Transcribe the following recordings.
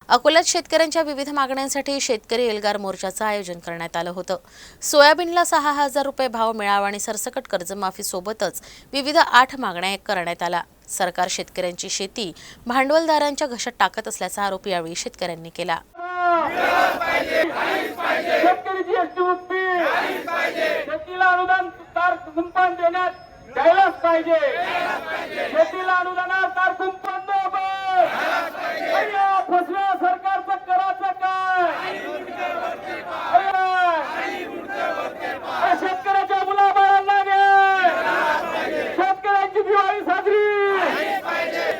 अकोल्यात शेतकऱ्यांच्या विविध मागण्यांसाठी शेतकरी एल्गार मोर्चाचं आयोजन करण्यात आलं होतं। सोयाबीनला 6,000 रुपये भाव मिळावा आणि सरसकट कर्जमाफी सोबतच विविध 8 मागण्या करण्यात आल्या। सरकार शेतकऱ्यांची शेती भांडवलदारांच्या घशात टाकत असल्याचा आरोप यावेळी शेतकऱ्यांनी केला। सरकारचं करायचं काय? शेतकऱ्याच्या मुलाबाळांना घे, शेतकऱ्यांची दिवाळी साजरी,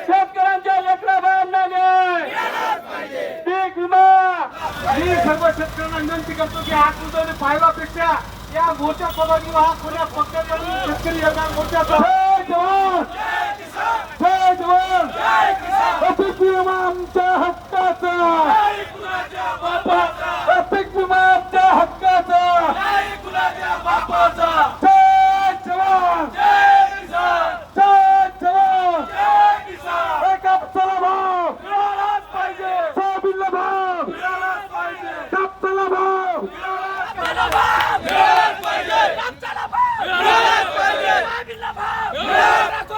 शेतकऱ्यांच्या लेकराबाळांना घे, पीक विमा। मी सर्व शेतकऱ्यांना विनंती करतो की हात उचलून पाहिल्यापेक्षा या मोठ्या पदावर हा कोण्या पक्षाचा शेतकरी एल्गार मोर्चाचा जय जवान जय जवान पीक विमा आमच्या हक्काचा, पीक विमा आमच्या हक्काचा, जय जवान जय जवान। कापसाला भाव मिळालाच पाहिजे, सोयाबीनला भाव मिळालाच पाहिजे, कापसाला भाव मिळालाच पाहिजे, कापसाला भाव मिळालाच पाहिजे, सोयाबीनला भाव मिळालाच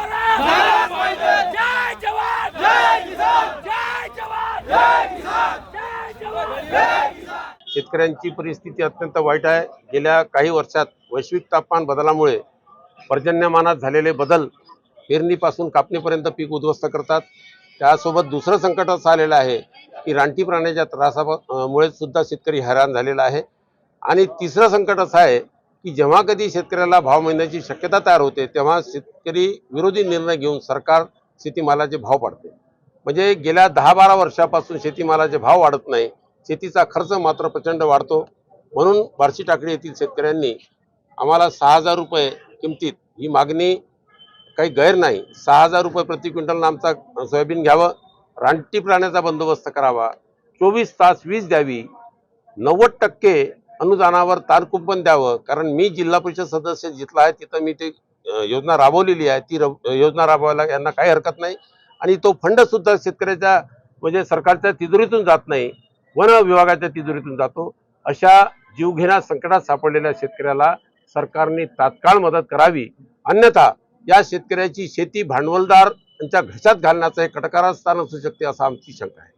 पाहिजे। जय जवान जय किसान, जय जवान जय किसान, जय जवान जय किसान। शेतकऱ्यांची परिस्थिती अत्यंत वाईट आहे। गेल्या काही वर्षात वैश्विक तापमान बदलामुळे पर्जन्यमानात झालेले बदल पेरणीपासून कापणीपर्यंत पीक उद्ध्वस्त करतात। त्यासोबत दुसरं संकट असं आलेलं आहे की रानटी प्राण्याच्या त्रासामुळे सुद्धा शेतकरी हैराण झालेला आहे। आणि तिसरं संकट असं आहे की जेव्हा कधी शेतकऱ्याला भाव मिळण्याची शक्यता तयार होते तेव्हा शेतकरी विरोधी निर्णय घेऊन सरकार शेतीमालाचे भाव पाडते। म्हणजे गेल्या 10-12 वर्षापासून शेतीमालाचे भाव वाढत नाही, शेतीचा खर्च मात्र प्रचंड वाढतो। म्हणून बार्शी टाकळी येथील शेतकऱ्यांनी आम्हाला 6,000 रुपये किमतीत, ही मागणी काही गैर नाही, 6,000 रुपये प्रति क्विंटल आमचा सोयाबीन घ्यावं, रानटी प्राण्याचा बंदोबस्त करावा, 24 तास वीज द्यावी, 90% अनुदानावर तारकुंपण द्यावं। कारण मी जिल्हा परिषद सदस्य जिथला आहे तिथं मी ती योजना राबवलेली आहे, ती योजना राबवायला यांना काही हरकत नाही। आणि तो फंड सुद्धा शेतकऱ्याच्या म्हणजे सरकारच्या तिजोरीतून जात नाही, वन विभागाच्या तिजोरीतून जातो। अशा जीवघेण्या संकटात सापडलेल्या शेतकऱ्याला सरकारने तात्काळ मदत करावी, अन्यथा या शेतकऱ्याची शेती भांडवलदार यांच्या घशात घालण्याचं एक कटकारस्थान असू शकते असं आमची शंका आहे।